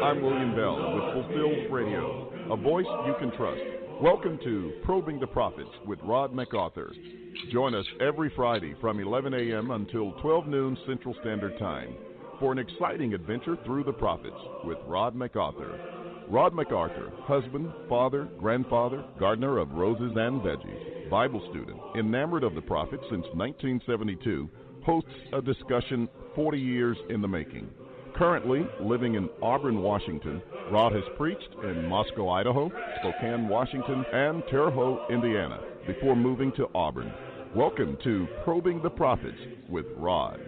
I'm William Bell with Fulfilled Radio, a voice you can trust. Welcome to Probing the Prophets with Rod MacArthur. Join us every Friday from 11 a.m. until 12 noon Central Standard Time for an exciting adventure through the prophets with Rod MacArthur. Rod MacArthur, husband, father, grandfather, gardener of roses and veggies, Bible student, enamored of the prophets since 1972, hosts a discussion 40 years in the making. Currently living in Auburn, Washington, Rod has preached in Moscow, Idaho, Spokane, Washington, and Terre Haute, Indiana, before moving to Auburn. Welcome to Probing the Prophets with Rod.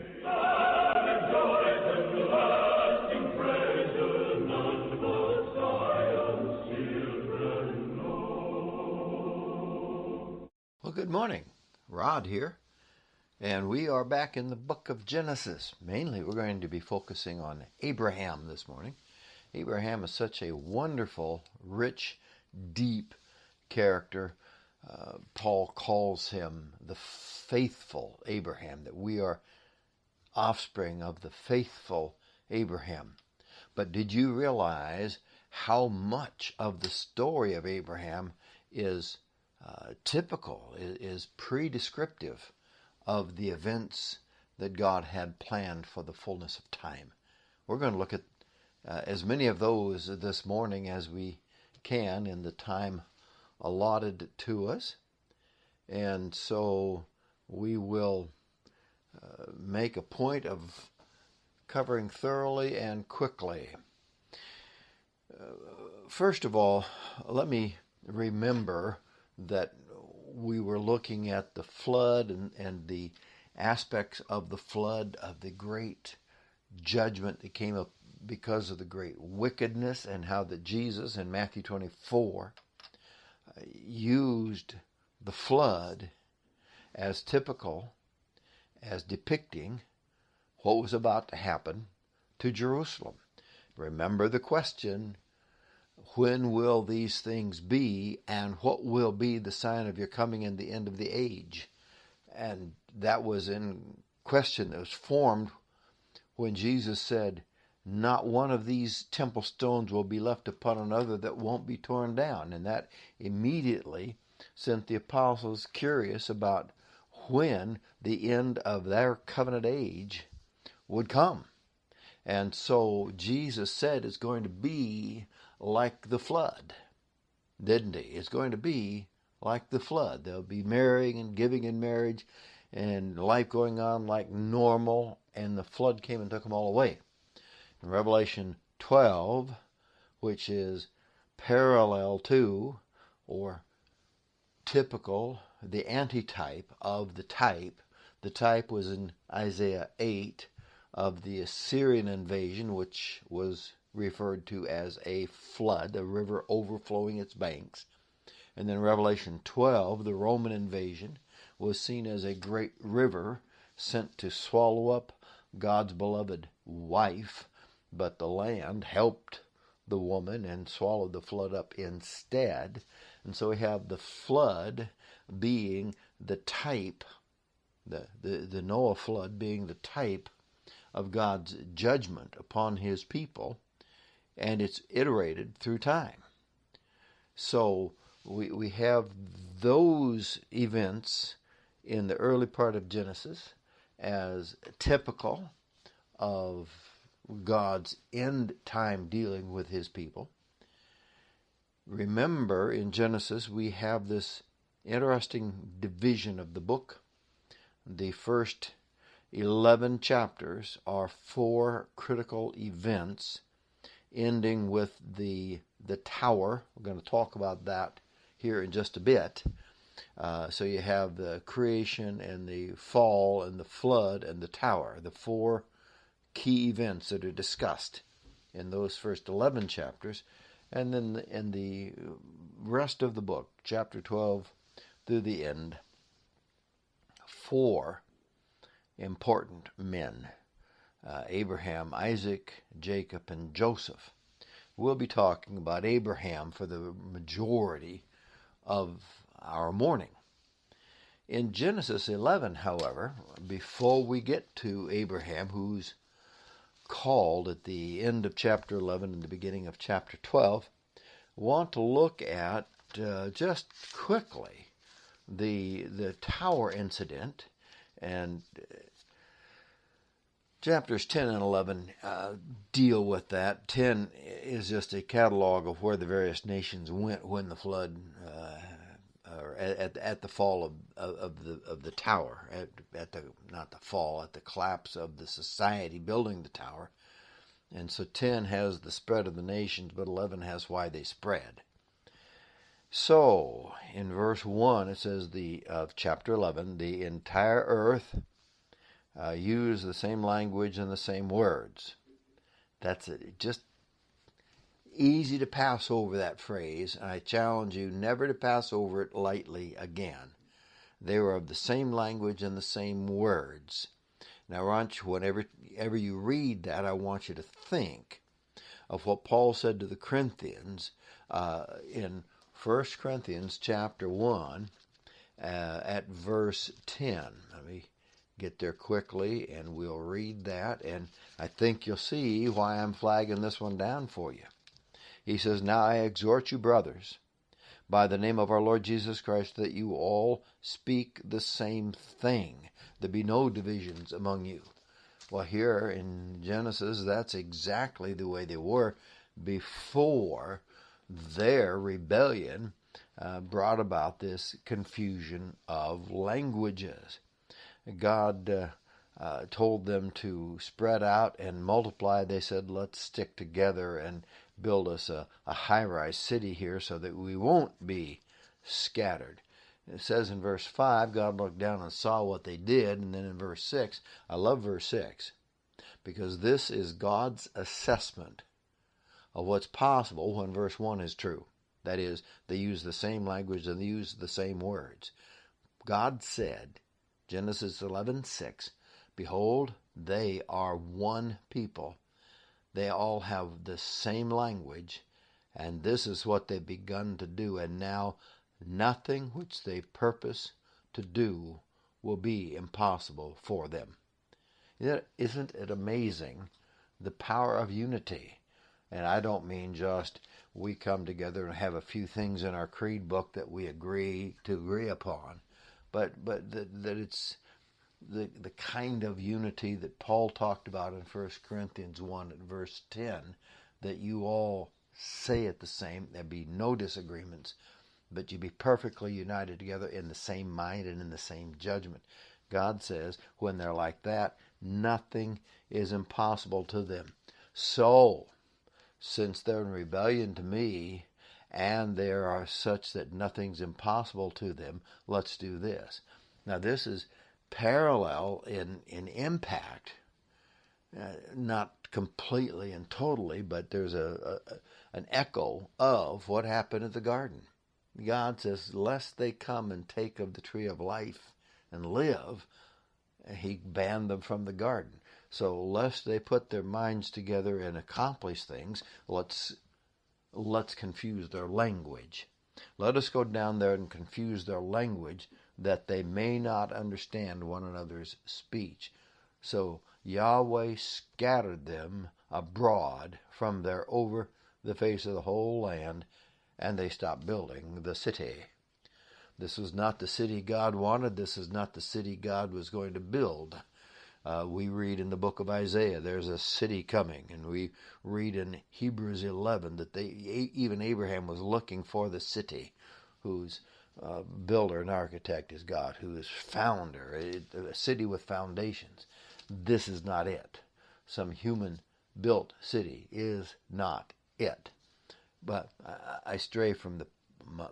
Well, good morning. Rod here. And we are back in the book of Genesis. Mainly, we're going to be focusing on Abraham this morning. Abraham is such a wonderful, rich, deep character. Paul calls him the faithful Abraham, that we are offspring of the faithful Abraham. But did you realize how much of the story of Abraham is typical, is pre-descriptive of the events that God had planned for the fullness of time? We're going to look at as many of those this morning as we can in the time allotted to us. And so we will make a point of covering thoroughly and quickly. First of all, let me remember that we were looking at the flood and the aspects of the flood, of the great judgment that came up because of the great wickedness, and how that Jesus in Matthew 24 used the flood as typical, as depicting what was about to happen to Jerusalem. Remember the question, when will these things be, and what will be the sign of your coming and the end of the age? And that was in question that was formed when Jesus said, not one of these temple stones will be left upon another that won't be torn down. And that immediately sent the apostles curious about when the end of their covenant age would come. And so Jesus said it's going to be like the flood, didn't he? It's going to be like the flood. There'll be marrying and giving in marriage and life going on like normal, and the flood came and took them all away. In Revelation 12, which is parallel to, or typical, the antitype of the type was in Isaiah 8 of the Assyrian invasion, which was referred to as a flood, a river overflowing its banks. And then Revelation 12, the Roman invasion, was seen as a great river sent to swallow up God's beloved wife, but the land helped the woman and swallowed the flood up instead. And so we have the flood being the type, the Noah flood being the type of God's judgment upon his people, and it's iterated through time. So we have those events in the early part of Genesis as typical of God's end time dealing with his people. Remember, in Genesis we have this interesting division of the book. The first 11 chapters are 4 critical events, ending with the tower. We're going to talk about that here in just a bit. So you have the creation and the fall and the flood and the tower, the 4 key events that are discussed in those first 11 chapters. And then in the rest of the book, chapter 12 through the end, 4 important men, Abraham, Isaac, Jacob, and Joseph. We'll be talking about Abraham for the majority of our morning. In Genesis 11, however, before we get to Abraham, who's called at the end of chapter 11 and the beginning of chapter 12, want to look at just quickly the tower incident, and chapters 10 and 11 deal with that. 10 is just a catalog of where the various nations went when the flood, or at the fall of the tower, at the collapse of the society building the tower. And so 10 has the spread of the nations, but 11 has why they spread. So in verse 1 it says of chapter 11, the entire earth use the same language and the same words. That's it. Just easy to pass over that phrase, and I challenge you never to pass over it lightly again. They were of the same language and the same words. Now, whenever you read that, I want you to think of what Paul said to the Corinthians in 1 Corinthians chapter 1 at verse 10. Let me get there quickly, and we'll read that, and I think you'll see why I'm flagging this one down for you. He says, "Now I exhort you, brothers, by the name of our Lord Jesus Christ, that you all speak the same thing. There be no divisions among you." Well, here in Genesis, that's exactly the way they were before their rebellion brought about this confusion of languages. God told them to spread out and multiply. They said, let's stick together and build us a high-rise city here so that we won't be scattered. It says in verse 5, God looked down and saw what they did. And then in verse 6, I love verse 6, because this is God's assessment of what's possible when verse 1 is true. That is, they use the same language and they use the same words. God said, Genesis 11:6, "Behold, they are one people. They all have the same language, and this is what they've begun to do. And now nothing which they purpose to do will be impossible for them." Isn't it amazing, the power of unity? And I don't mean just we come together and have a few things in our creed book that we agree upon, but that it's the kind of unity that Paul talked about in 1 Corinthians 1 at verse 10, that you all say it the same, there be no disagreements, but you be perfectly united together in the same mind and in the same judgment. God says when they're like that, nothing is impossible to them. So, since they're in rebellion to me, and they are such that nothing's impossible to them, let's do this. Now this is parallel in impact, not completely and totally, but there's an echo of what happened at the garden. God says, lest they come and take of the tree of life and live, he banned them from the garden. So lest they put their minds together and accomplish things, let's confuse their language. Let us go down there and confuse their language, that they may not understand one another's speech. So Yahweh scattered them abroad from there over the face of the whole land, and they stopped building the city. This was not the city God wanted. This is not the city God was going to build. We read in the book of Isaiah, there's a city coming, and we read in Hebrews 11 that even Abraham was looking for the city, whose builder and architect is God, who is founder, a city with foundations. This is not it. Some human-built city is not it. But I stray from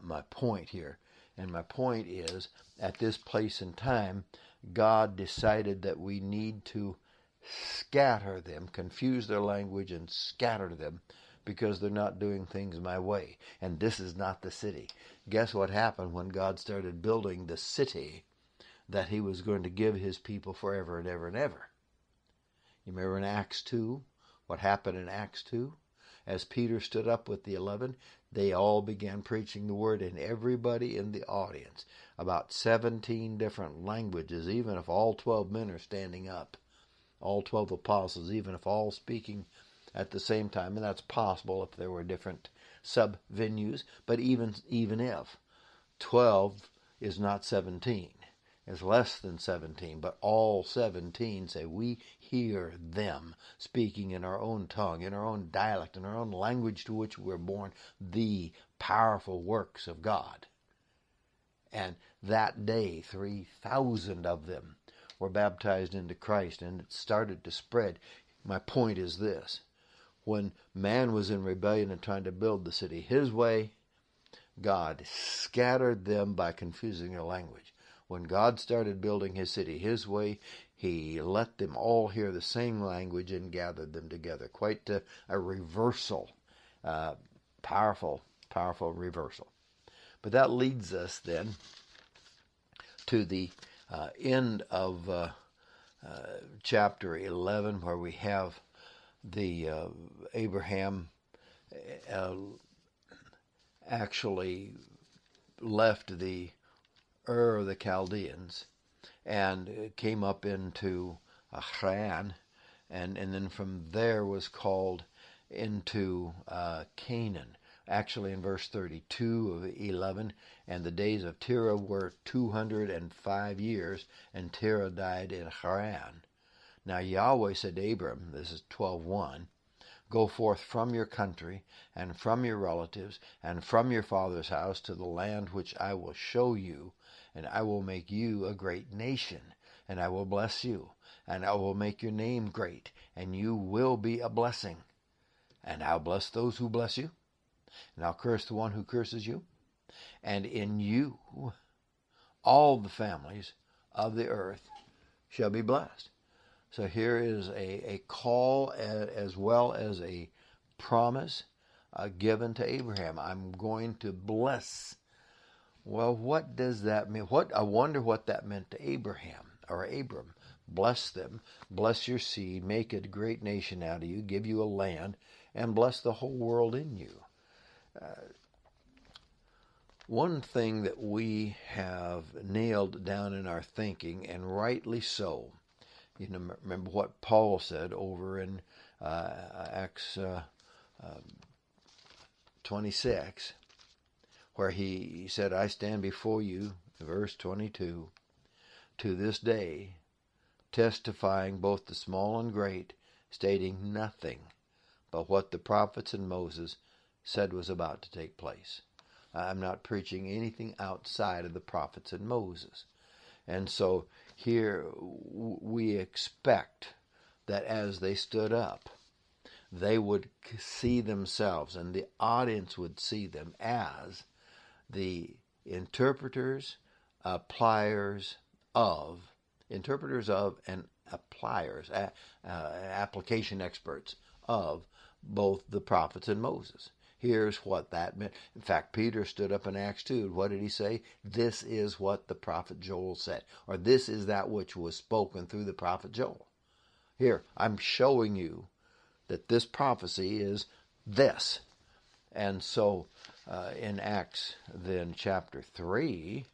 my point here, and my point is, at this place in time, God decided that we need to scatter them, confuse their language and scatter them, because they're not doing things my way. And this is not the city. Guess what happened when God started building the city that he was going to give his people forever and ever and ever? You remember in Acts 2, what happened in Acts 2? As Peter stood up with the 11, they all began preaching the word, and everybody in the audience, about 17 different languages, even if all 12 men are standing up, all 12 apostles, even if all speaking at the same time, and that's possible if there were different sub-venues, but even if 12 is not 17, is less than 17, but all 17 say, we hear them speaking in our own tongue, in our own dialect, in our own language to which we're born, the powerful works of God. And that day, 3,000 of them were baptized into Christ, and it started to spread. My point is this. When man was in rebellion and trying to build the city his way, God scattered them by confusing their language. When God started building his city his way, he let them all hear the same language and gathered them together. Quite a reversal, powerful reversal. But that leads us then to the end of chapter 11, where we have the Abraham actually left the Ur of the Chaldeans and came up into Haran, and then from there was called into Canaan. Actually, in verse 32 of 11, and the days of Terah were 205 years, and Terah died in Haran. Now Yahweh said to Abram, this is 12:1, go forth from your country, and from your relatives, and from your father's house to the land which I will show you, and I will make you a great nation, and I will bless you, and I will make your name great, and you will be a blessing. And I'll bless those who bless you, and I'll curse the one who curses you, and in you all the families of the earth shall be blessed. So here is a call as well as a promise given to Abraham. I'm going to bless. Well, what does that mean? I wonder what that meant to Abraham or Abram. Bless them, bless your seed, make a great nation out of you, give you a land, and bless the whole world in you. One thing that we have nailed down in our thinking, and rightly so, remember what Paul said over in Acts 26, where he said, I stand before you, verse 22, to this day, testifying both the small and great, stating nothing but what the prophets and Moses said was about to take place. I'm not preaching anything outside of the prophets and Moses. And so here we expect that as they stood up, they would see themselves, and the audience would see them as the interpreters and appliers, application experts of both the prophets and Moses. Here's what that meant. In fact, Peter stood up in Acts 2. What did he say? This is what the prophet Joel said. Or this is that which was spoken through the prophet Joel. Here, I'm showing you that this prophecy is this. And so in Acts then chapter 3,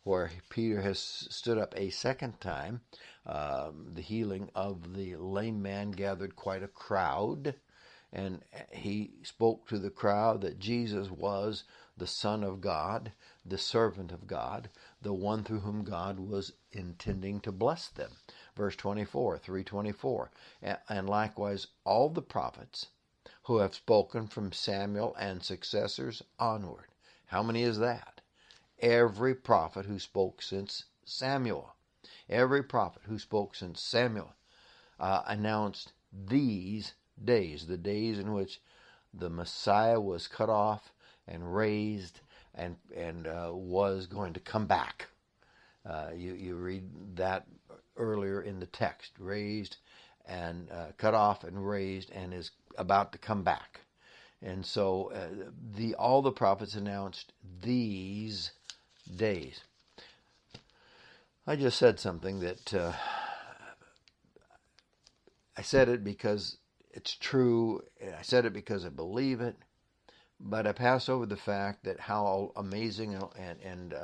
where Peter has stood up a second time, the healing of the lame man gathered quite a crowd. And he spoke to the crowd that Jesus was the Son of God, the servant of God, the one through whom God was intending to bless them. Verse 24, 3:24. And likewise all the prophets who have spoken from Samuel and successors onward. How many is that? Every prophet who spoke since Samuel. Every prophet who spoke since Samuel announced these days, the days in which the Messiah was cut off and raised and was going to come back. You read that earlier in the text, raised and cut off and raised and is about to come back. And so all the prophets announced these days. I just said something that I said it because it's true. I said it because I believe it, but I pass over the fact that how amazing and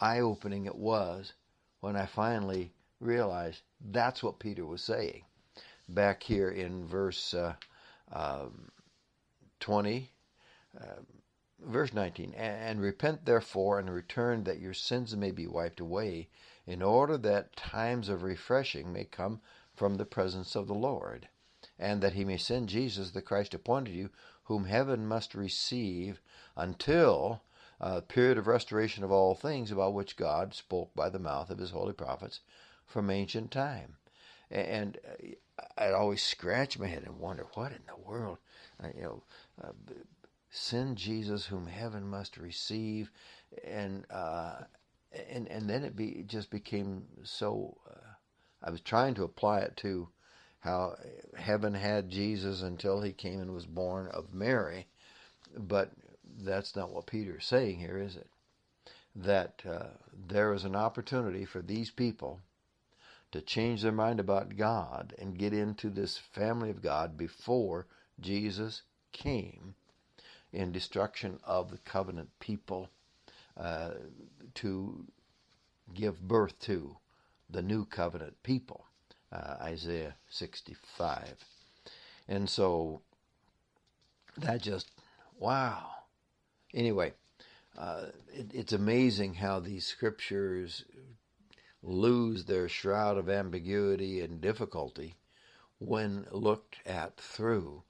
eye-opening it was when I finally realized that's what Peter was saying. back here in verse 20, verse 19, and repent therefore and return that your sins may be wiped away, in order that times of refreshing may come from the presence of the Lord, and that he may send Jesus the Christ appointed you, whom heaven must receive until a period of restoration of all things, about which God spoke by the mouth of his holy prophets from ancient time. And I'd always scratch my head and wonder, what in the world, send Jesus whom heaven must receive, and then it just became so. I was trying to apply it to how heaven had Jesus until he came and was born of Mary, but that's not what Peter's saying here, is it? That there is an opportunity for these people to change their mind about God and get into this family of God before Jesus came in destruction of the covenant people, to give birth to the new covenant people, Isaiah 65. And so that just, wow. Anyway, it's amazing how these scriptures lose their shroud of ambiguity and difficulty when looked at through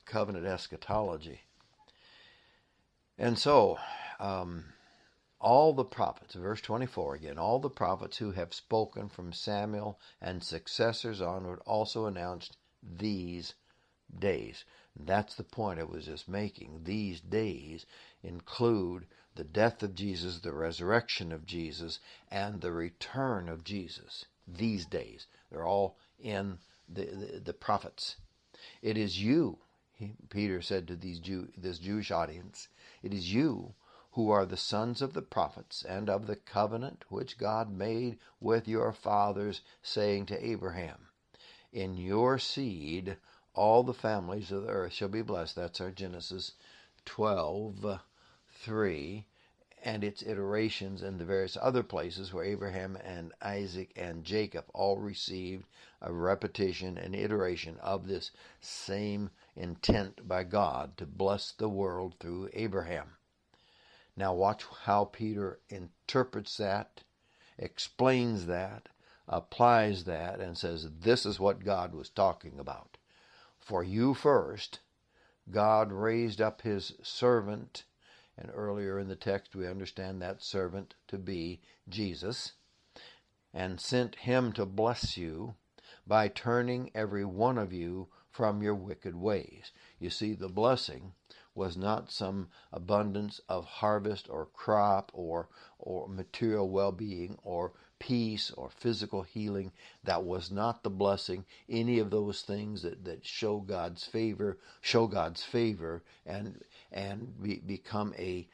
covenant eschatology. And so, all the prophets, verse 24 again, all the prophets who have spoken from Samuel and successors onward also announced these days. That's the point I was just making. These days include the death of Jesus, the resurrection of Jesus, and the return of Jesus. These days. They're all in the prophets. It is you, Peter said to this Jewish audience, it is you who are the sons of the prophets and of the covenant which God made with your fathers, saying to Abraham, in your seed all the families of the earth shall be blessed. That's our Genesis 12:3, and its iterations in the various other places where Abraham and Isaac and Jacob all received a repetition and iteration of this same intent by God to bless the world through Abraham. Now watch how Peter interprets that, explains that, applies that, and says this is what God was talking about. For you first, God raised up his servant, and earlier in the text we understand that servant to be Jesus, and sent him to bless you by turning every one of you from your wicked ways. You see, the blessing was not some abundance of harvest or crop or material well-being or peace or physical healing. That was not the blessing. Any of those things that show God's favor and become a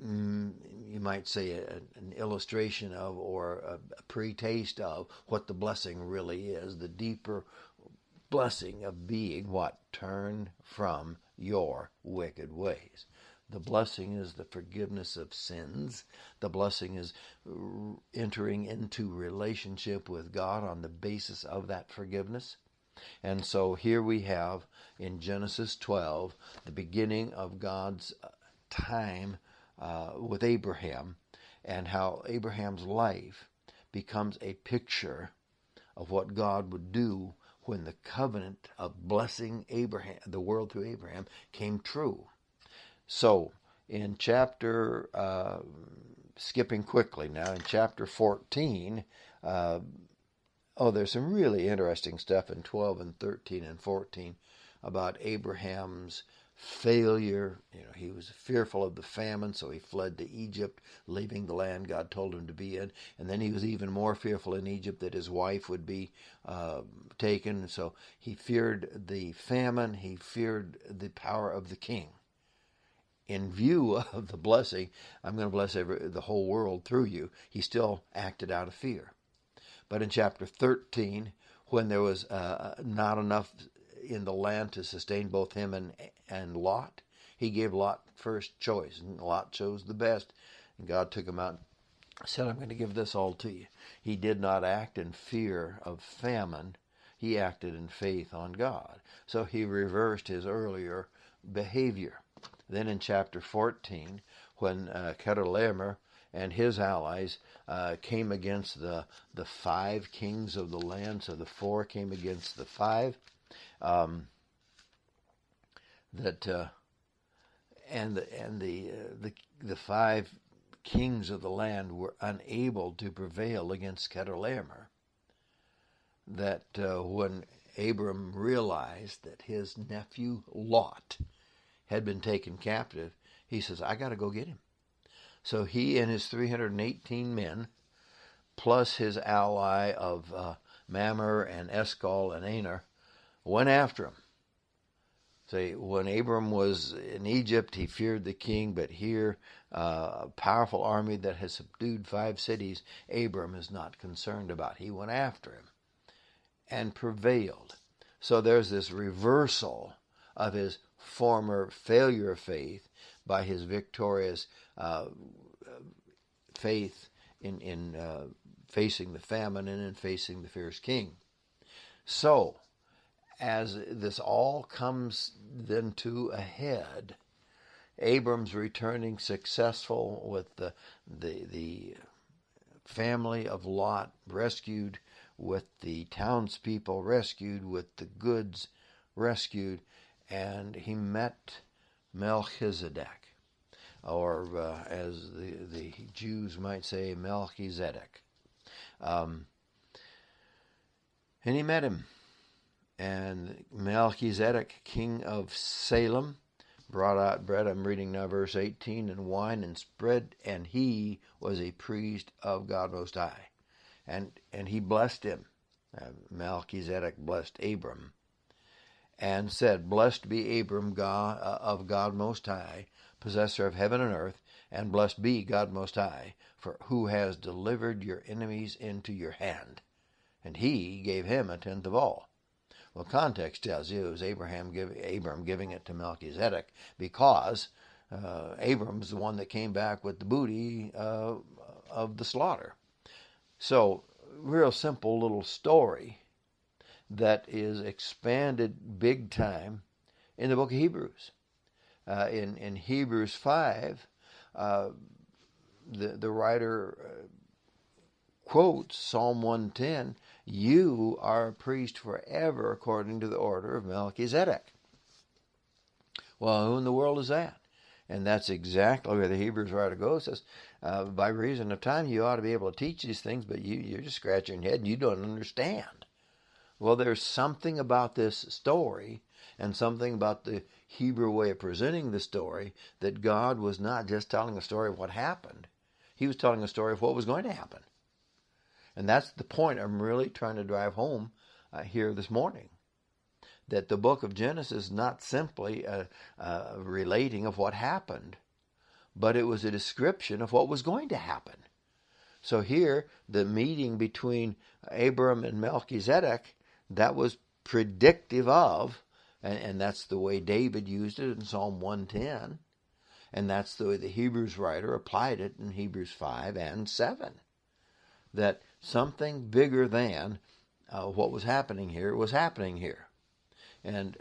you might say an illustration of, or a pre-taste of what the blessing really is. The deeper blessing of being what? Turn from your wicked ways. The blessing is the forgiveness of sins. The blessing is entering into relationship with God on the basis of that forgiveness. And so here we have in Genesis 12 the beginning of God's time with Abraham, and how Abraham's life becomes a picture of what God would do when the covenant of blessing Abraham, the world through Abraham, came true. So, in chapter, skipping quickly now, in chapter 14, there's some really interesting stuff in 12 and 13 and 14 about Abraham's failure. He was fearful of the famine, so he fled to Egypt, leaving the land God told him to be in. And then he was even more fearful in Egypt that his wife would be taken. So he feared the famine. He feared the power of the king. In view of the blessing, I'm going to bless the whole world through you, he still acted out of fear. But in chapter 13, when there was not enough in the land to sustain both him and Lot, he gave Lot first choice, and Lot chose the best, and God took him out said, I'm going to give this all to you. He did not act in fear of famine. He acted in faith on God. So he reversed his earlier behavior. Then in chapter 14, when Chedorlaomer and his allies came against the 5 kings of the land, so the 4 came against the 5, the 5 kings of the land were unable to prevail against Chedorlaomer. That when Abram realized that his nephew Lot had been taken captive, he says, I got to go get him. So he and his 318 men, plus his ally of Mamre and Eshcol and Aner, went after him. So when Abram was in Egypt, he feared the king, but here, a powerful army that has subdued 5 cities, Abram is not concerned about. He went after him and prevailed. So there's this reversal of his former failure of faith by his victorious faith in facing the famine and in facing the fierce king. So, as this all comes then to a head, Abram's returning successful with the family of Lot rescued, with the townspeople rescued, with the goods rescued, and he met Melchizedek, or as the Jews might say, Melchizedek. And he met him. And Melchizedek, king of Salem, brought out bread, I'm reading now verse 18, and wine and spread, and he was a priest of God Most High. And he blessed him. Melchizedek blessed Abram and said, Blessed be Abram, God of God Most High, possessor of heaven and earth, and blessed be God Most High, for who has delivered your enemies into your hand. And he gave him 1/10 of all. Well, context tells you it was Abram giving it to Melchizedek, because Abram's the one that came back with the booty of the slaughter. So, real simple little story that is expanded big time in the book of Hebrews. In Hebrews 5, the writer quotes Psalm 110, you are a priest forever according to the order of Melchizedek. Well, who in the world is that? And that's exactly where the Hebrews writer goes. Says, by reason of time, you ought to be able to teach these things, but you're just scratching your head and you don't understand. Well, there's something about this story and something about the Hebrew way of presenting the story that God was not just telling a story of what happened. He was telling a story of what was going to happen. And that's the point I'm really trying to drive home here this morning. That the book of Genesis is not simply a relating of what happened, but it was a description of what was going to happen. So here, the meeting between Abram and Melchizedek, that was predictive of, and that's the way David used it in Psalm 110, and that's the way the Hebrews writer applied it in Hebrews 5 and 7. That something bigger than what was happening here was happening here. And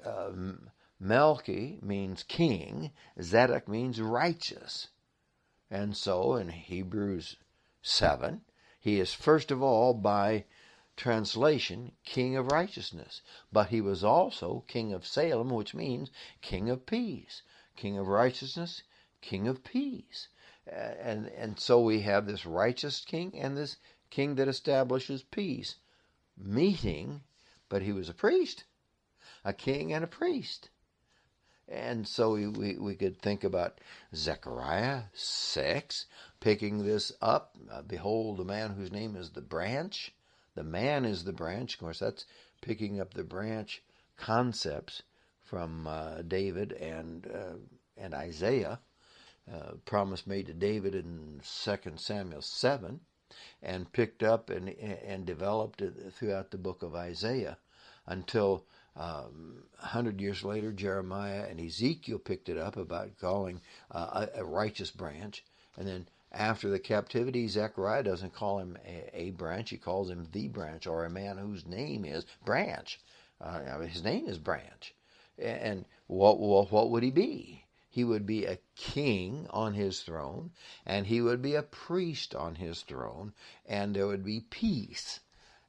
Melchi means king, Zedek means righteous. And so in Hebrews 7, he is first of all, by translation, king of righteousness. But he was also king of Salem, which means king of peace. King of righteousness, king of peace. And so we have this righteous king and this king that establishes peace meeting, but he was a priest, a king and a priest. And so we could think about Zechariah 6, picking this up. Behold, the man whose name is the branch. The man is the branch. Of course, that's picking up the branch concepts from David and Isaiah. Promise made to David in 2 Samuel 7, and picked up and developed it throughout the book of Isaiah until 100 years later, Jeremiah and Ezekiel picked it up about calling a righteous branch. And then After the captivity, Zechariah doesn't call him a branch, he calls him the branch, or a man whose name is Branch. His name is Branch. And what would he be? He would be a king on his throne, and he would be a priest on his throne, and there would be peace.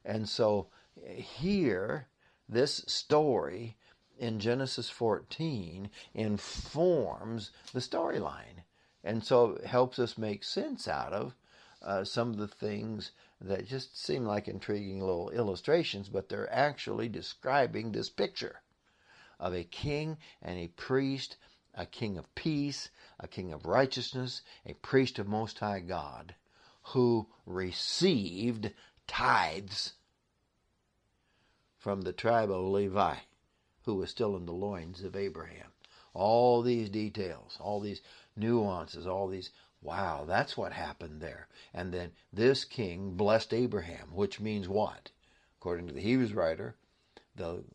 And so here, this story in Genesis 14 informs the storyline. And so it helps us make sense out of some of the things that just seem like intriguing little illustrations, but they're actually describing this picture of a king and a priest, a king of peace, a king of righteousness, a priest of Most High God, who received tithes from the tribe of Levi, who was still in the loins of Abraham. All these details, all these nuances, all these, wow, that's what happened there. And then this king blessed Abraham, which means what? According to the Hebrews writer, the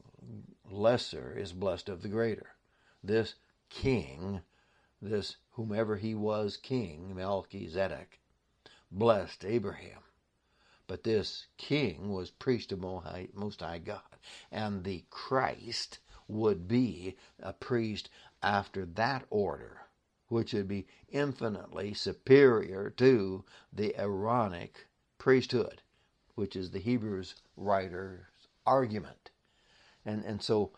lesser is blessed of the greater. This king, this whomever he was king, Melchizedek, blessed Abraham. But this king was priest of Most High God. And the Christ would be a priest after that order, which would be infinitely superior to the Aaronic priesthood, which is the Hebrews writer's argument. And so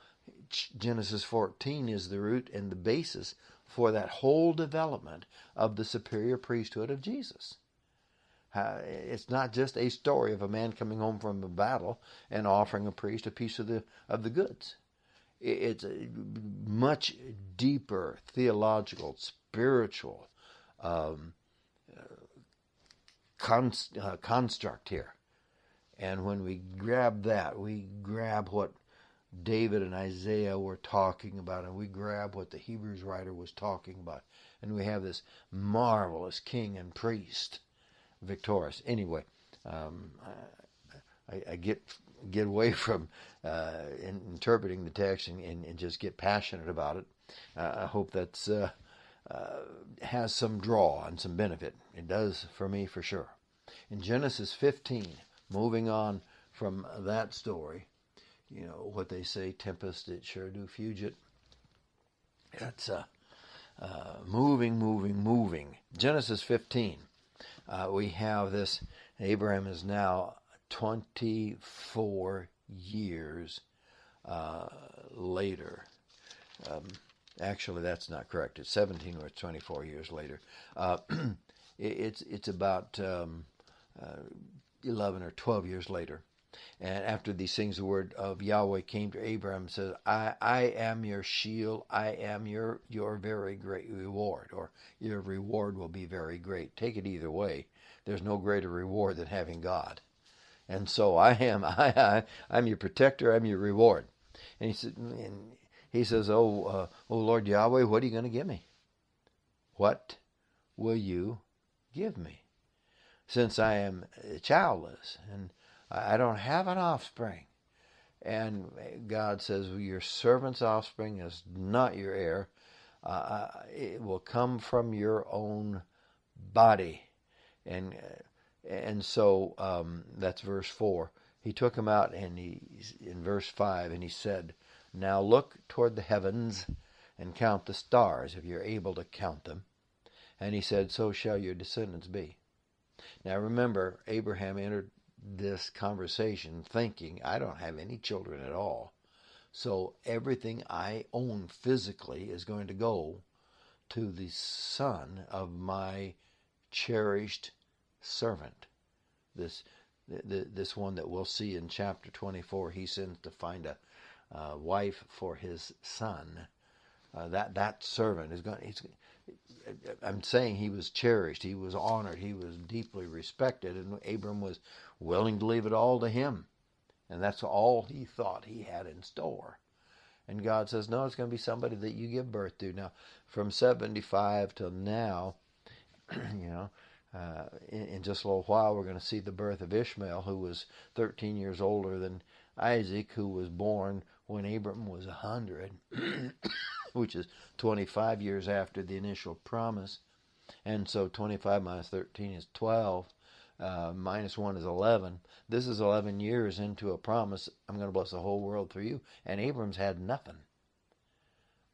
Genesis 14 is the root and the basis for that whole development of the superior priesthood of Jesus. It's not just a story of a man coming home from a battle and offering a priest a piece of the goods. It's a much deeper theological, spiritual construct here. And when we grab that, we grab what David and Isaiah were talking about, and we grab what the Hebrews writer was talking about, and we have this marvelous king and priest victorious. Anyway, I get away from interpreting the text and just get passionate about it. I hope that's has some draw and some benefit. It does for me for sure. In Genesis 15, moving on from that story, you know what they say, tempest it sure do fugit. That's moving. Genesis 15. We have this, Abraham is now 24 years later. Actually, that's not correct. It's 17 or 24 years later. It's about 11 or 12 years later. And after these things, the word of Yahweh came to Abraham and says, I am your shield, I am your very great reward, or your reward will be very great. Take it either way. There's no greater reward than having God. And so I'm your protector, I'm your reward. And he says, oh Lord Yahweh, what are you going to give me? What will you give me? Since I am childless and I don't have an offspring. And God says, well, your servant's offspring is not your heir. It will come from your own body. And so that's verse 4. He took him out, and he's in verse 5, and he said, now look toward the heavens and count the stars, if you're able to count them. And he said, so shall your descendants be. Now remember, Abraham entered this conversation thinking, I don't have any children at all. So everything I own physically is going to go to the son of my cherished servant. This one that we'll see in chapter 24, he sends to find a wife for his son. That servant is going. I'm saying he was cherished, he was honored, he was deeply respected, and Abram was willing to leave it all to him. And that's all he thought he had in store. And God says, no, it's going to be somebody that you give birth to. Now, from 75 till now, in just a little while, we're going to see the birth of Ishmael, who was 13 years older than Isaac, who was born when Abram was 100, which is 25 years after the initial promise. And so 25 minus 13 is 12. Minus 1 is 11. This is 11 years into a promise. I'm going to bless the whole world through you. And Abram's had nothing.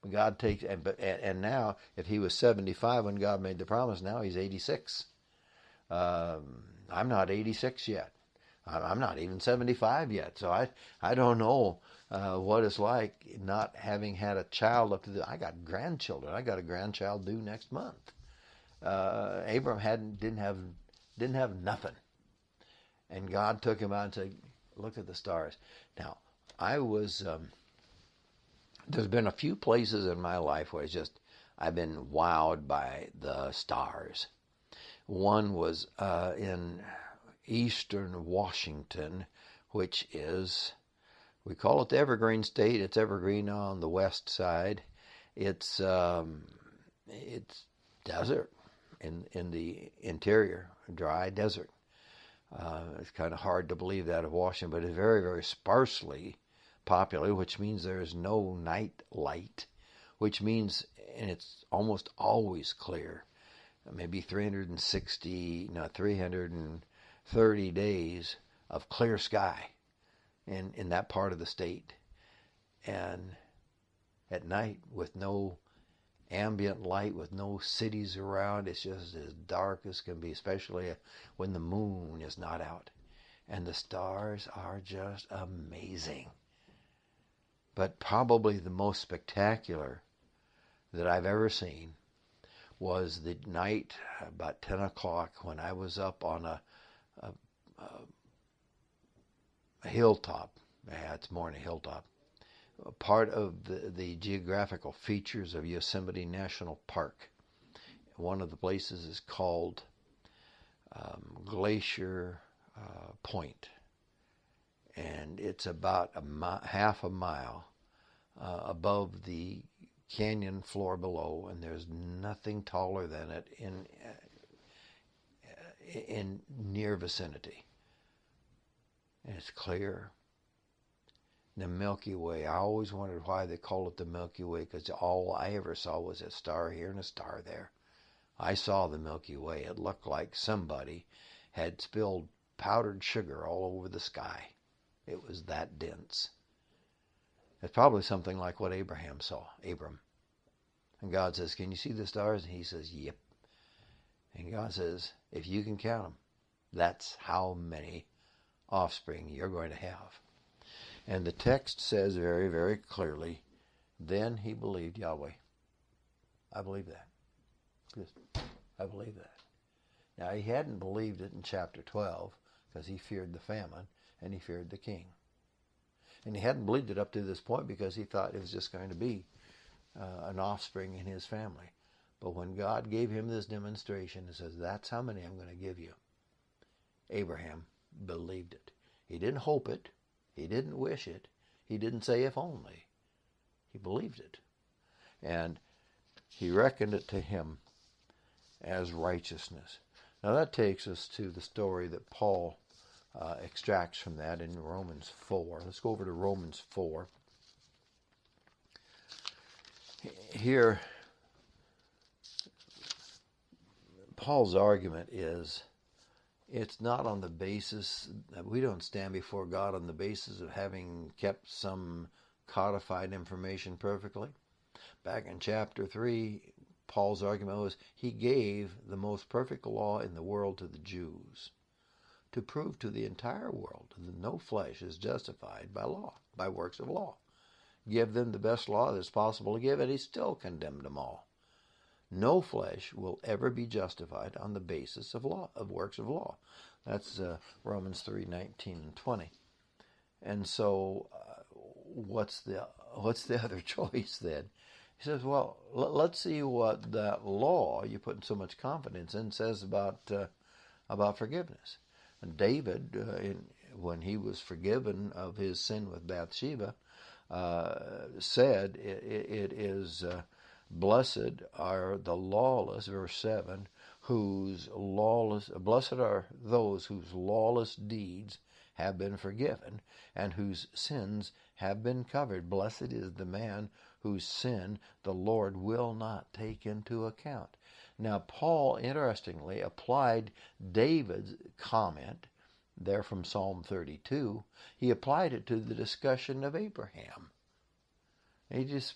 God takes, and now, if he was 75 when God made the promise, now he's 86. I'm not 86 yet. I'm not even 75 yet. So I don't know what it's like not having had a child up to the. I got grandchildren. I got a grandchild due next month. Abram didn't have nothing, and God took him out and said, "Look at the stars." Now, I was. There's been a few places in my life where I've been wowed by the stars. One was in eastern Washington, which is, we call it the Evergreen State. It's evergreen on the west side. It's desert in the interior, dry desert. It's kind of hard to believe that of Washington, but it's very, very sparsely populated, which means there is no night light, which means, and it's almost always clear, maybe 330 days of clear sky in that part of the state. And at night, with no ambient light, with no cities around, it's just as dark as can be, especially when the moon is not out. And the stars are just amazing. But probably the most spectacular that I've ever seen was the night about 10 o'clock when I was up on a hilltop. Yeah, it's more than a hilltop. Part of the geographical features of Yosemite National Park. One of the places is called Glacier Point. And it's about half a mile above the canyon floor below, and there's nothing taller than it in near vicinity. And it's clear. The Milky Way, I always wondered why they call it the Milky Way, because all I ever saw was a star here and a star there. I saw the Milky Way. It looked like somebody had spilled powdered sugar all over the sky. It was that dense. It's probably something like what Abraham saw, Abram. And God says, "Can you see the stars?" And he says, "Yep." And God says, "If you can count them, that's how many offspring you're going to have." And the text says very, very clearly, then he believed Yahweh. I believe that. I believe that. Now, he hadn't believed it in chapter 12 because he feared the famine and he feared the king. And he hadn't believed it up to this point because he thought it was just going to be an offspring in his family. But when God gave him this demonstration, it says, "That's how many I'm going to give you." Abraham believed it. He didn't hope it. He didn't wish it. He didn't say if only. He believed it. And he reckoned it to him as righteousness. Now that takes us to the story that Paul extracts from that in Romans 4. Let's go over to Romans 4. Here, Paul's argument is, it's not on the basis that we don't stand before God on the basis of having kept some codified information perfectly. Back in chapter 3, Paul's argument was he gave the most perfect law in the world to the Jews to prove to the entire world that no flesh is justified by law, by works of law. Give them the best law that's possible to give, and he still condemned them all. No flesh will ever be justified on the basis of law, of works of law. That's Romans 3:19 and 20. And so, what's the other choice then? He says, well, let's see what that law you put so much confidence in says about forgiveness. And David, when he was forgiven of his sin with Bathsheba, said it is blessed are the lawless, verse 7, blessed are those whose lawless deeds have been forgiven and whose sins have been covered. Blessed is the man whose sin the Lord will not take into account. Now, Paul, interestingly, applied David's comment there from Psalm 32. He applied it to the discussion of Abraham. He just,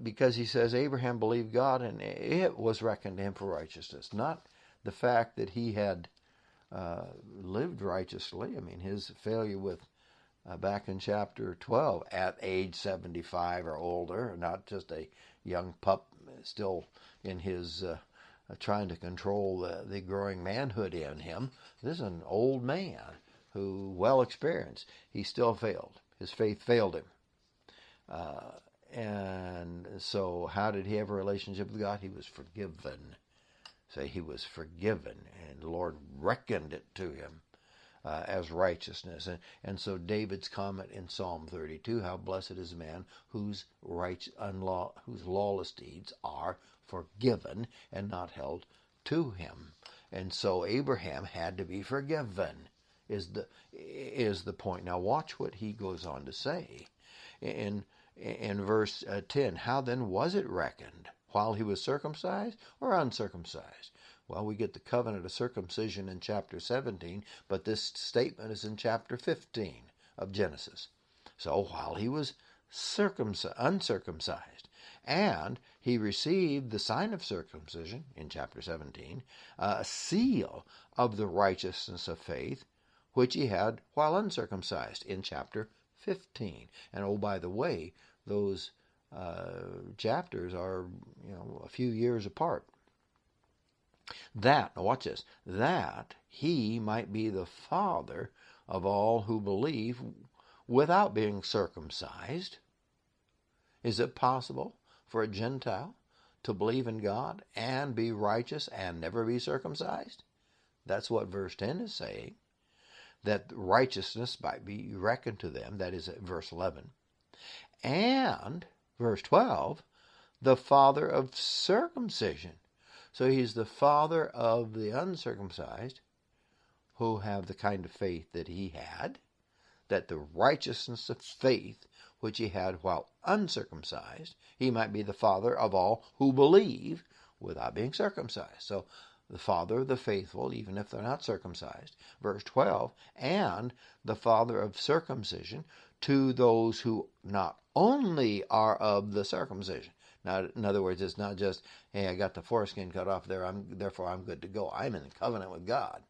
because he says Abraham believed God and it was reckoned to him for righteousness. Not the fact that he had lived righteously. I mean, his failure with, back in chapter 12, at age 75 or older, not just a young pup still in his trying to control the growing manhood in him. This is an old man who, well experienced, he still failed. His faith failed him. And so how did he have a relationship with God? He was forgiven. Say he was forgiven, and the Lord reckoned it to him as righteousness. And so David's comment in Psalm 32, how blessed is the man whose lawless deeds are forgiven and not held to him. And so Abraham had to be forgiven, is the point. Now watch what he goes on to say in verse 10. How then was it reckoned? While he was circumcised or uncircumcised? Well, we get the covenant of circumcision in chapter 17, but this statement is in chapter 15 of Genesis. So while he was uncircumcised, and he received the sign of circumcision in chapter 17, a seal of the righteousness of faith, which he had while uncircumcised in chapter 15. And oh, by the way, those chapters are, a few years apart. Now watch this, that he might be the father of all who believe without being circumcised. Is it possible for a Gentile to believe in God and be righteous and never be circumcised? That's what verse 10 is saying, that righteousness might be reckoned to them. That is at verse 11. And verse 12, the father of circumcision. So he's the father of the uncircumcised who have the kind of faith that he had, that the righteousness of faith which he had while uncircumcised, he might be the father of all who believe without being circumcised. So the father of the faithful, even if they're not circumcised. Verse 12, and the father of circumcision to those who not only are of the circumcision. Now, in other words, it's not just, hey, I got the foreskin cut off there, therefore I'm good to go. I'm in covenant with God.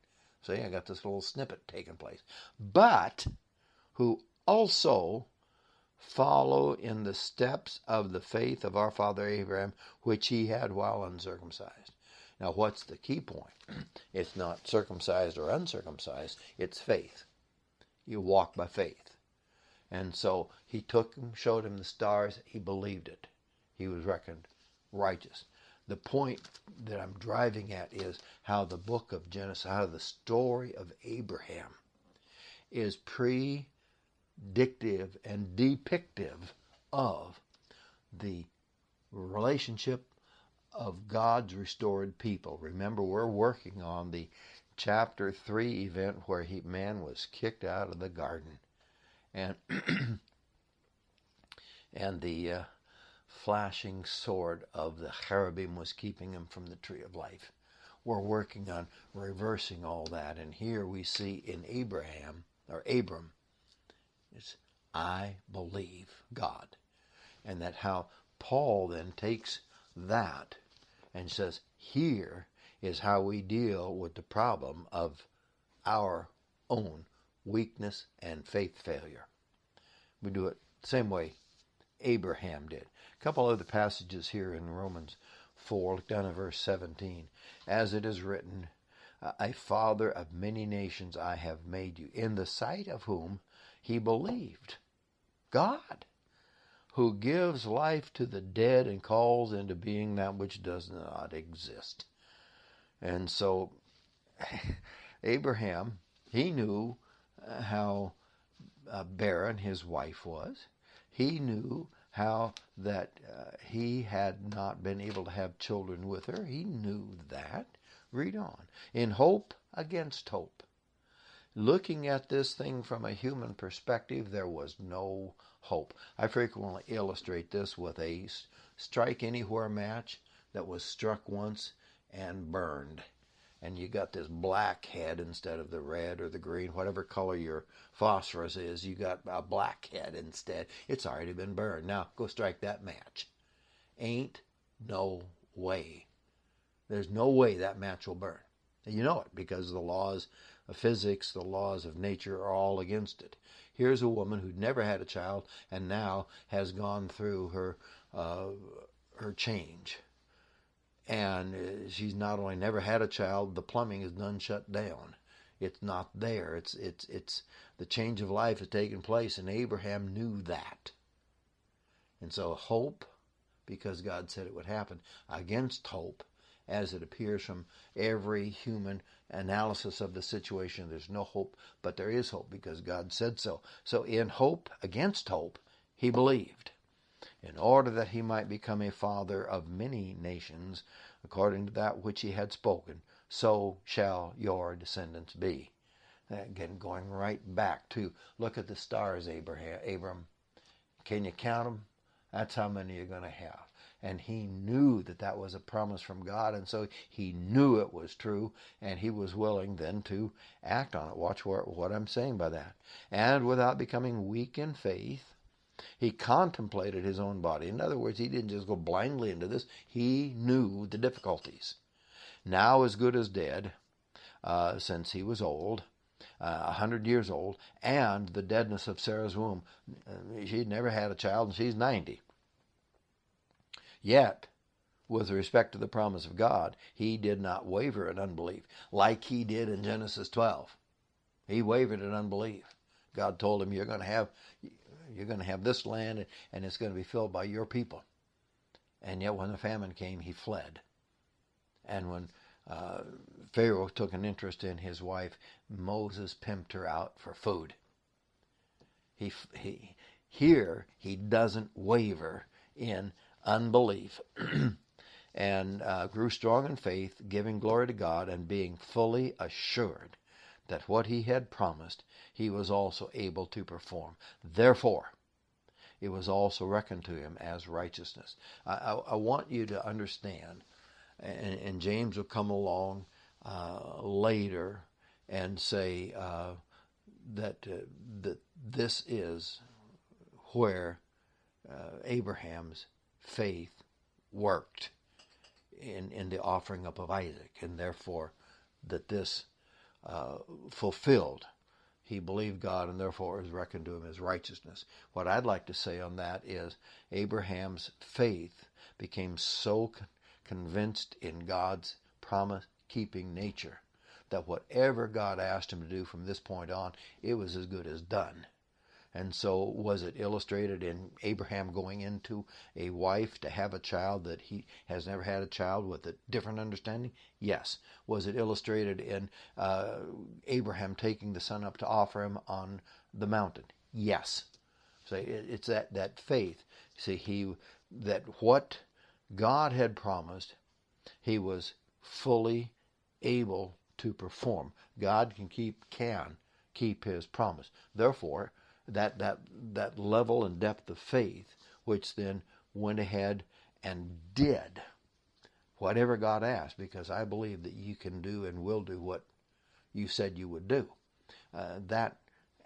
See, I got this little snippet taking place. But who also follow in the steps of the faith of our father Abraham, which he had while uncircumcised. Now, what's the key point? It's not circumcised or uncircumcised, it's faith. You walk by faith. And so he took him, showed him the stars, he believed it. He was reckoned righteous. The point that I'm driving at is how the book of Genesis, how the story of Abraham is predictive and depictive of the relationship of God's restored people. Remember, we're working on the chapter 3 event where man was kicked out of the garden. And and the flashing sword of the cherubim was keeping him from the tree of life. We're working on reversing all that. And here we see in Abram, it's I believe God. And that how Paul then takes that and says, here is how we deal with the problem of our own weakness and faith failure. We do it the same way Abraham did. A couple other passages here in Romans 4. Look down at verse 17. As it is written, a father of many nations I have made you, in the sight of whom he believed. God, who gives life to the dead and calls into being that which does not exist. And so Abraham, he knew how barren his wife was. He knew how that he had not been able to have children with her. He knew that. Read on. In hope against hope. Looking at this thing from a human perspective, there was no hope. I frequently illustrate this with a strike anywhere match. that was struck once and burned. And you got this black head instead of the red or the green, whatever color your phosphorus is, you got a black head instead. It's already been burned. Now, go strike that match. Ain't no way. There's no way that match will burn. And you know it because the laws of physics, the laws of nature are all against it. Here's a woman who'd never had a child and now has gone through her change. And she's not only never had a child, the plumbing is done shut down. It's not there. It's the change of life has taken place, and Abraham knew that. And so hope, because God said it would happen, against hope, as it appears from every human analysis of the situation, there's no hope, but there is hope because God said so. So in hope, against hope, he believed, in order that he might become a father of many nations, according to that which he had spoken, so shall your descendants be. Again, going right back to, look at the stars, Abram. Can you count them? That's how many you're going to have. And he knew that that was a promise from God, and so he knew it was true, and he was willing then to act on it. Watch what I'm saying by that. And without becoming weak in faith, he contemplated his own body. In other words, he didn't just go blindly into this. He knew the difficulties. Now as good as dead, since he was old, 100 years old, and the deadness of Sarah's womb. She'd never had a child, and she's 90. Yet, with respect to the promise of God, he did not waver in unbelief, like he did in Genesis 12. He wavered in unbelief. God told him, you're going to have this land, and it's going to be filled by your people. And yet when the famine came, he fled. And when Pharaoh took an interest in his wife, Moses pimped her out for food. Here he doesn't waver in unbelief, and grew strong in faith, giving glory to God, and being fully assured that what he had promised he was also able to perform. Therefore, it was also reckoned to him as righteousness. I want you to understand, and James will come along later and say that this is where Abraham's faith worked in the offering up of Isaac, and therefore that this fulfilled. He believed God, and therefore it was reckoned to him as righteousness. What I'd like to say on that is Abraham's faith became so convinced in God's promise-keeping nature that whatever God asked him to do from this point on, it was as good as done. And so was it illustrated in Abraham going into a wife to have a child that he has never had a child with a different understanding? Yes. Was it illustrated in Abraham taking the son up to offer him on the mountain? Yes. So it's that faith. See, that what God had promised, he was fully able to perform. God can keep his promise. Therefore, that level and depth of faith, which then went ahead and did whatever God asked, because I believe that you can do and will do what you said you would do. That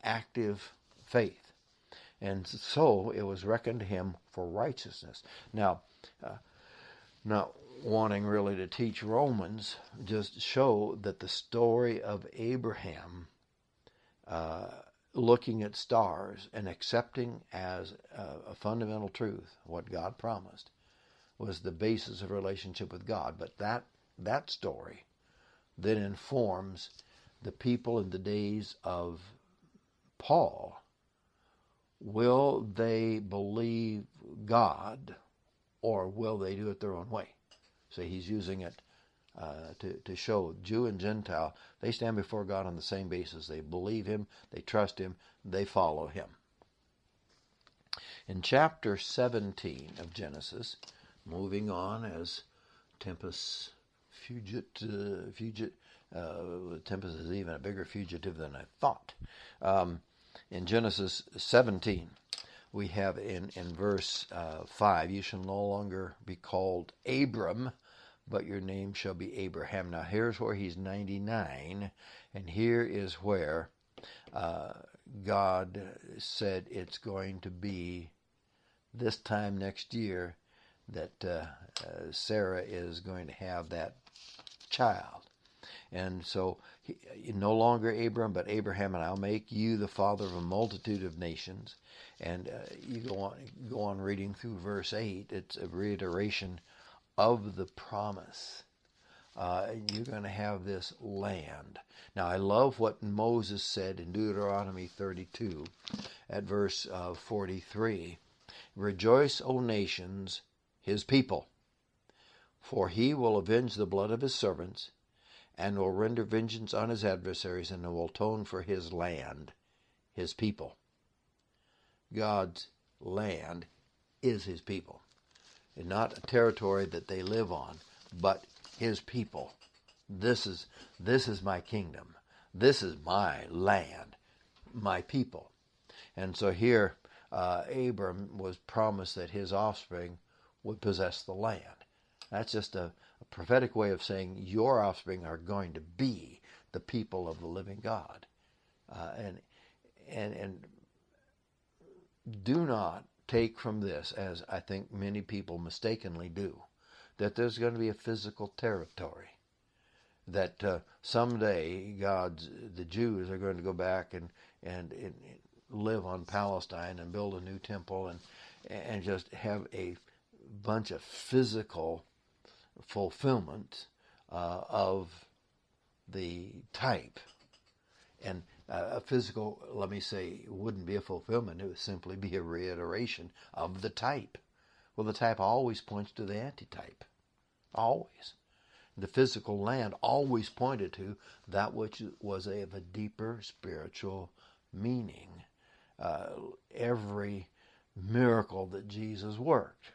active faith. And so it was reckoned to him for righteousness. Now, not wanting really to teach Romans, just show that the story of Abraham looking at stars and accepting as a fundamental truth what God promised was the basis of relationship with God. But that story then informs the people in the days of Paul. Will they believe God, or will they do it their own way? So he's using it to show Jew and Gentile, they stand before God on the same basis. They believe him, they trust him, they follow him. In chapter 17 of Genesis, moving on as tempest tempest is even a bigger fugitive than I thought. In Genesis 17, we have in verse 5, you shall no longer be called Abram, but your name shall be Abraham. Now here's where he's 99, and here is where God said it's going to be this time next year that Sarah is going to have that child. And so, no longer Abram, but Abraham, and I'll make you the father of a multitude of nations. And you go on reading through verse 8. It's a reiteration of the promise. You're going to have this land. Now, I love what Moses said in Deuteronomy 32 at verse 43. Rejoice, O nations, his people, for he will avenge the blood of his servants, and will render vengeance on his adversaries, and will atone for his land, his people. God's land is his people. And not a territory that they live on, but his people. This is my kingdom. This is my land, my people. And so here, Abram was promised that his offspring would possess the land. That's just a prophetic way of saying your offspring are going to be the people of the living God. And do not take from this, as I think many people mistakenly do, that there's going to be a physical territory. That someday the Jews are going to go back and live on Palestine and build a new temple and just have a bunch of physical fulfillment of the type. And a physical, let me say, wouldn't be a fulfillment. It would simply be a reiteration of the type. Well, the type always points to the antitype. Always. The physical land always pointed to that which was of a deeper spiritual meaning. Every miracle that Jesus worked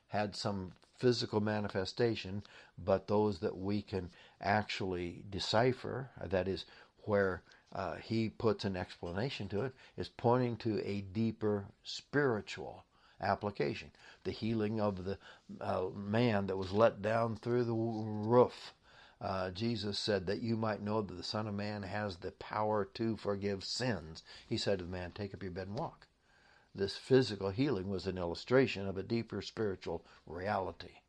had some physical manifestation, but those that we can actually decipher, that is where he puts an explanation to it, is pointing to a deeper spiritual application. The healing of the man that was let down through the roof. Jesus said that you might know that the Son of Man has the power to forgive sins. He said to the man, take up your bed and walk. This physical healing was an illustration of a deeper spiritual reality.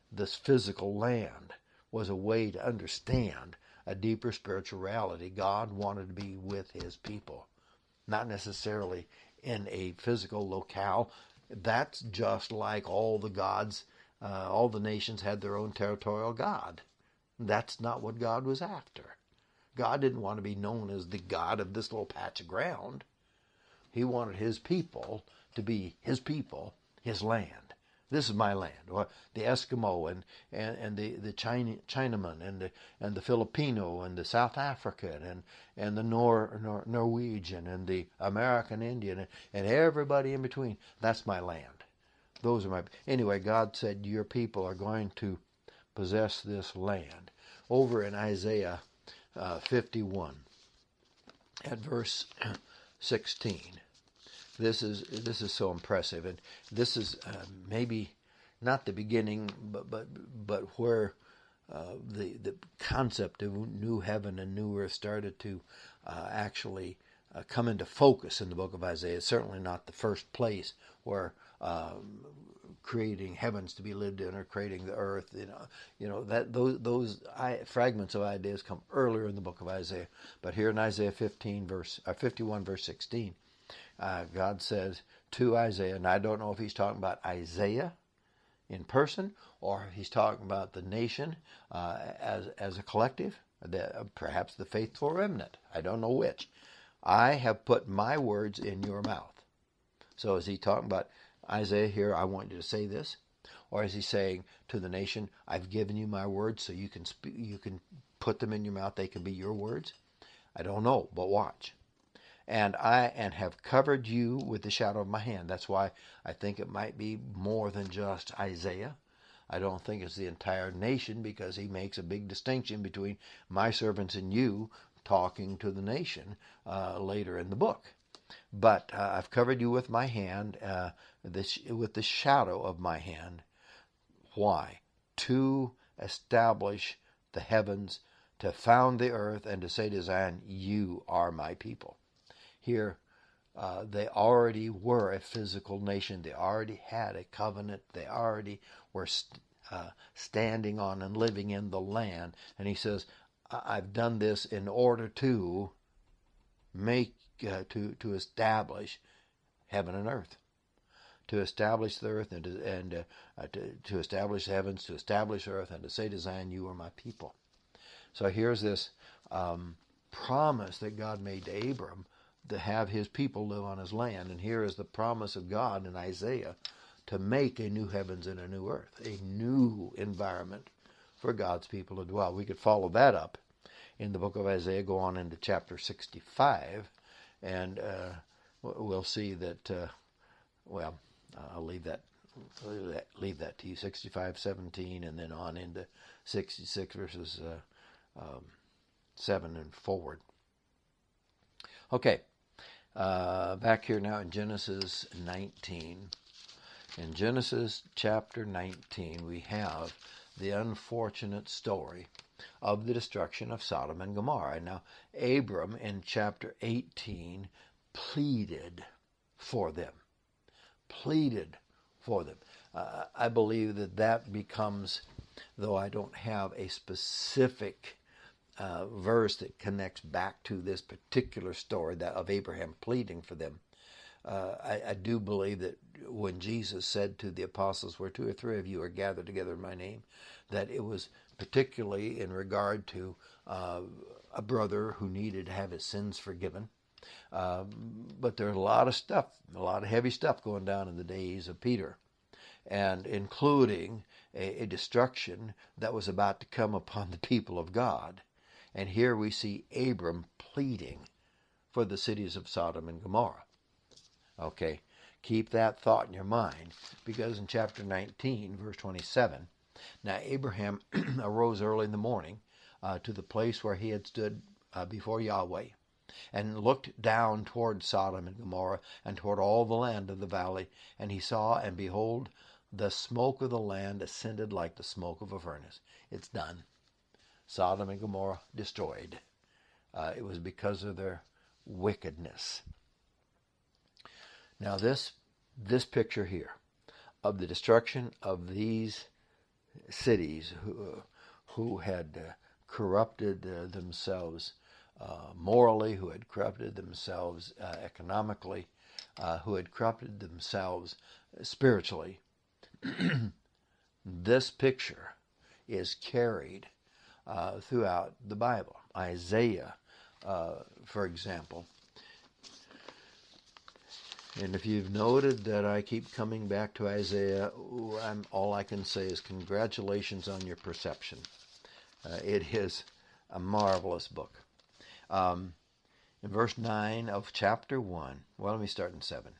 This physical land was a way to understand a deeper spiritual reality. God wanted to be with his people, not necessarily in a physical locale. That's just like all the gods, all the nations had their own territorial god. That's not what God was after. God didn't want to be known as the God of this little patch of ground. He wanted his people to be his people, his land. This is my land. Or the Eskimo and the Chinaman and the Filipino and the South African and the Norwegian and the American Indian and everybody in between. That's my land. Those are my... Anyway, God said your people are going to possess this land. Over in Isaiah 51 at verse 16. This is so impressive, and this is maybe not the beginning, but where the concept of new heaven and new earth started to actually come into focus in the book of Isaiah. It's certainly not the first place where creating heavens to be lived in or creating the earth. That those fragments of ideas come earlier in the book of Isaiah. But here in Isaiah 51 verse 16. God says to Isaiah, and I don't know if he's talking about Isaiah in person or if he's talking about the nation as a collective, perhaps the faithful remnant. I don't know which. I have put my words in your mouth. So is he talking about Isaiah here, I want you to say this? Or is he saying to the nation, I've given you my words so you can put them in your mouth, they can be your words? I don't know, but watch. And have covered you with the shadow of my hand. That's why I think it might be more than just Isaiah. I don't think it's the entire nation, because he makes a big distinction between my servants and you, talking to the nation later in the book. But I've covered you with my hand, with the shadow of my hand. Why? To establish the heavens, to found the earth, and to say to Zion, you are my people. Here, they already were a physical nation. They already had a covenant. They already were standing on and living in the land. And he says, I've done this in order to make, to establish heaven and earth. To establish the earth and to establish the heavens, to establish earth, and to say to Zion, you are my people. So here's this promise that God made to Abram to have his people live on his land. And here is the promise of God in Isaiah to make a new heavens and a new earth, a new environment for God's people to dwell. We could follow that up in the book of Isaiah, go on into chapter 65, and we'll see that, I'll leave that to you, 65:17, and then on into 66 verses 7 and forward. Okay, back here now in Genesis 19. In Genesis chapter 19, we have the unfortunate story of the destruction of Sodom and Gomorrah. And now, Abram in chapter 18 pleaded for them. I believe that becomes, though I don't have a specific verse that connects back to this particular story that of Abraham pleading for them, I do believe that when Jesus said to the apostles, where 2 or 3 of you are gathered together in my name, that it was particularly in regard to a brother who needed to have his sins forgiven. But there's a lot of stuff, a lot of heavy stuff going down in the days of Peter, and including a destruction that was about to come upon the people of God. And here we see Abram pleading for the cities of Sodom and Gomorrah. Okay, keep that thought in your mind, because in chapter 19, verse 27, now Abraham arose early in the morning to the place where he had stood before Yahweh, and looked down toward Sodom and Gomorrah, and toward all the land of the valley, and he saw, and behold, the smoke of the land ascended like the smoke of a furnace. It's done. Sodom and Gomorrah destroyed. It was because of their wickedness. Now this picture here of the destruction of these cities who had corrupted themselves morally, who had corrupted themselves economically, who had corrupted themselves spiritually, this picture is carried throughout the Bible. Isaiah, for example. And if you've noted that I keep coming back to Isaiah, all I can say is congratulations on your perception. It is a marvelous book. In verse 9 of chapter 1, well, let me start in 7.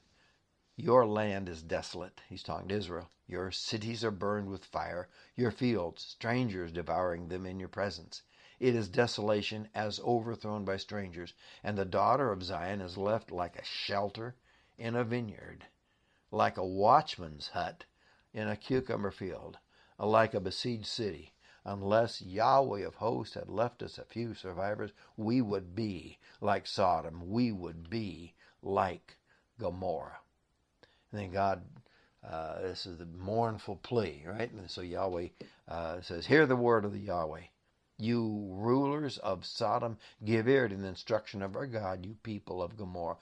Your land is desolate. He's talking to Israel. Your cities are burned with fire. Your fields, strangers devouring them in your presence. It is desolation as overthrown by strangers, and the daughter of Zion is left like a shelter in a vineyard, like a watchman's hut in a cucumber field, like a besieged city. Unless Yahweh of hosts had left us a few survivors, we would be like Sodom. We would be like Gomorrah. And then God, this is the mournful plea, right? And so Yahweh says, hear the word of the Yahweh. You rulers of Sodom, give ear to the instruction of our God, you people of Gomorrah.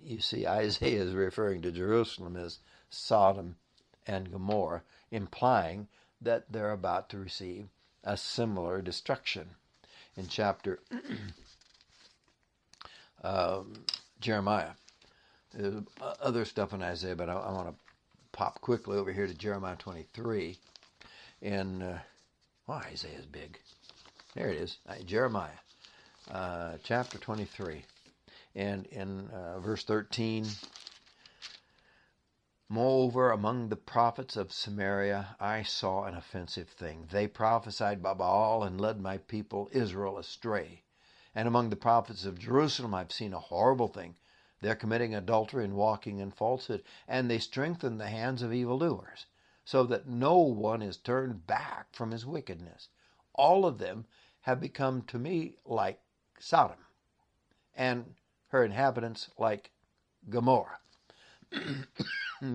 You see, Isaiah is referring to Jerusalem as Sodom and Gomorrah, implying that they're about to receive a similar destruction. In chapter Jeremiah, there's other stuff in Isaiah, but I want to pop quickly over here to Jeremiah 23. And Isaiah is big. There it is, Jeremiah, chapter 23. And in verse 13, moreover, among the prophets of Samaria, I saw an offensive thing. They prophesied by Baal and led my people Israel astray. And among the prophets of Jerusalem, I've seen a horrible thing. They're committing adultery and walking in falsehood, and they strengthen the hands of evildoers, so that no one is turned back from his wickedness. All of them have become to me like Sodom, and her inhabitants like Gomorrah.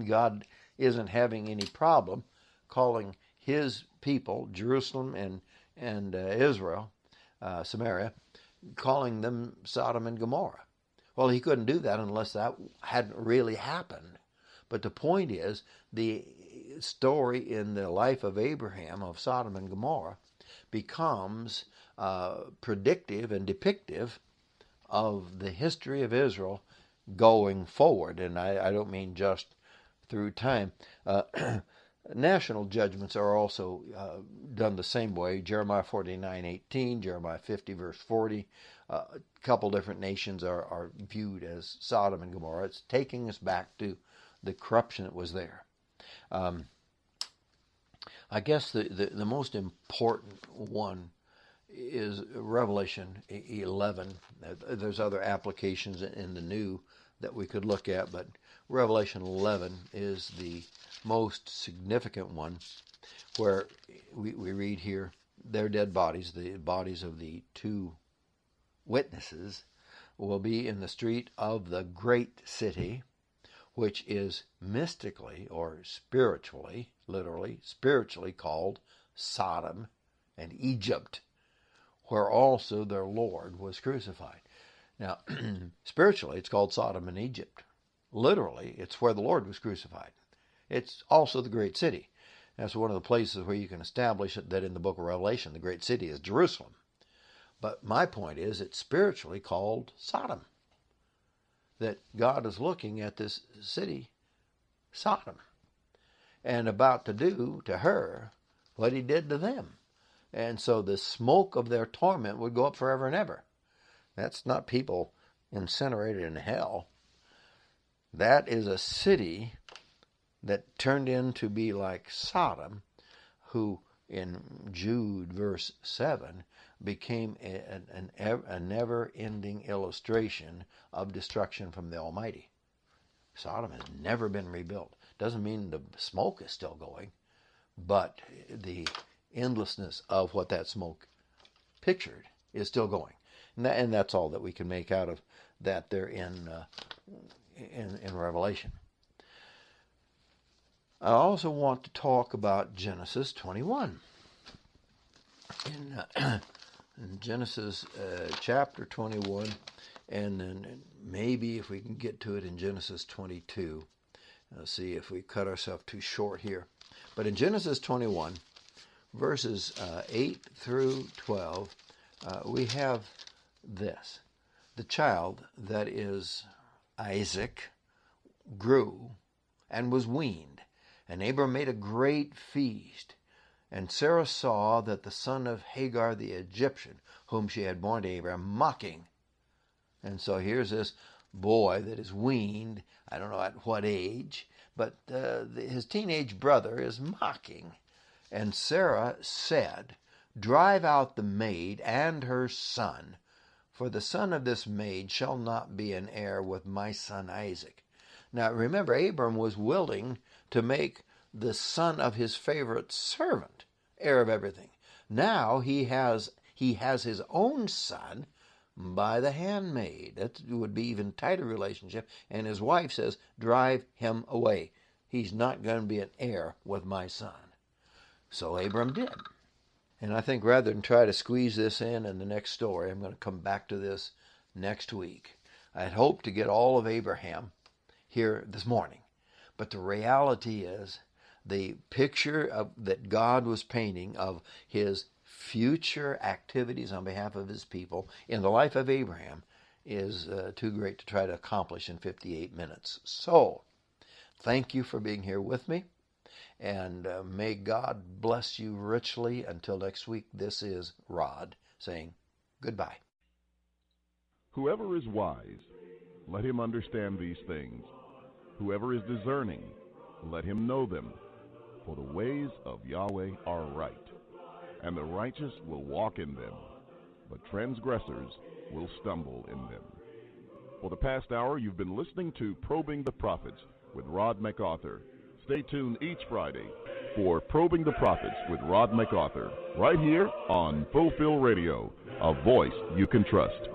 God isn't having any problem calling his people, Jerusalem and Israel, Samaria, calling them Sodom and Gomorrah. Well, he couldn't do that unless that hadn't really happened. But the point is, the story in the life of Abraham of Sodom and Gomorrah becomes predictive and depictive of the history of Israel going forward. And I don't mean just through time. National judgments are also done the same way. Jeremiah 49:18, Jeremiah 50 verse 40. A couple different nations are viewed as Sodom and Gomorrah. It's taking us back to the corruption that was there. I guess the most important one is Revelation 11. There's other applications in the New that we could look at, but Revelation 11 is the most significant one, where we read here, their dead bodies, the bodies of the two witnesses, will be in the street of the great city, which is mystically or spiritually, literally, spiritually called Sodom and Egypt, where also their Lord was crucified. Now, spiritually, it's called Sodom and Egypt. Literally, it's where the Lord was crucified. It's also the great city. That's one of the places where you can establish that in the book of Revelation, the great city is Jerusalem. But my point is, it's spiritually called Sodom. That God is looking at this city, Sodom, and about to do to her what he did to them. And so the smoke of their torment would go up forever and ever. That's not people incinerated in hell. That is a city that turned in to be like Sodom, who in Jude verse 7 became a never-ending illustration of destruction from the Almighty. Sodom has never been rebuilt. Doesn't mean the smoke is still going, but the endlessness of what that smoke pictured is still going. And that's all that we can make out of that there in Revelation. I also want to talk about Genesis 21. In Genesis chapter 21, and then maybe if we can get to it in Genesis 22. Let's see if we cut ourselves too short here. But in Genesis 21, verses 8 through 12, we have this. The child, that is Isaac, grew and was weaned, and Abram made a great feast. And Sarah saw that the son of Hagar the Egyptian, whom she had borne to Abraham, mocking. And so here's this boy that is weaned, I don't know at what age, but his teenage brother is mocking. And Sarah said, "Drive out the maid and her son, for the son of this maid shall not be an heir with my son Isaac." Now remember, Abram was willing to make the son of his favorite servant heir of everything. Now he has his own son by the handmaid. That would be even tighter relationship. And his wife says, "Drive him away. He's not going to be an heir with my son." So Abram did. And I think rather than try to squeeze this in the next story, I'm going to come back to this next week. I had hoped to get all of Abraham here this morning. But the reality is, the picture that God was painting of his future activities on behalf of his people in the life of Abraham is too great to try to accomplish in 58 minutes. So, thank you for being here with me, and may God bless you richly. Until next week, this is Rod saying goodbye. Whoever is wise, let him understand these things. Whoever is discerning, let him know them. For the ways of Yahweh are right, and the righteous will walk in them, but transgressors will stumble in them. For the past hour, you've been listening to Probing the Prophets with Rod MacArthur. Stay tuned each Friday for Probing the Prophets with Rod MacArthur, right here on Fulfill Radio, a voice you can trust.